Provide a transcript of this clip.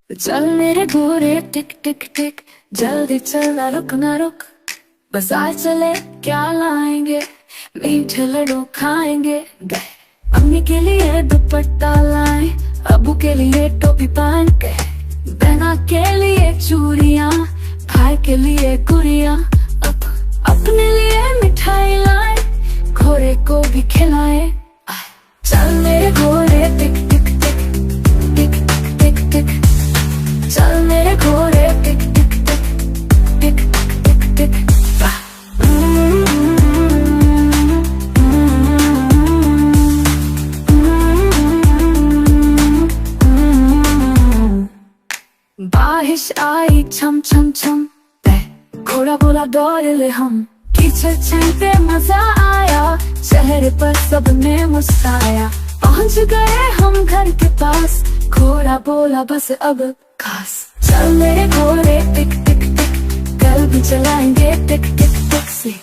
चल मेरे घोड़े टिक टिक टिक, जल्दी चल ना रुक ना रुक। बाजार चले क्या लाएंगे, मीठे लड्डू खाएंगे। अम्मी के लिए दुपट्टा लाए, अबू के लिए टोपी पहन के। बहना के लिए चूड़ियाँ, भाई के लिए गुड़ियाँ। अपने लिए मिठाई लाए, घोड़े को भी खिलाए। चल मेरे घोड़े टिक टिक टिक टिक टिक टिक। चल मेरे घोड़े टिक टिक टिक टिक टिक टिक। बारिश आई छम छम छम, घोड़ा बोला दौड़ ले हम। कीचड़ चलते मजा आया, चेहरे पर सबने मुस्काया। पहुंच गए हम घर के पास, घोड़ा बोला बस अब खास। चल मेरे घोड़े टिक टिक टिक, कल भी चलाएंगे टिक टिक टिक से।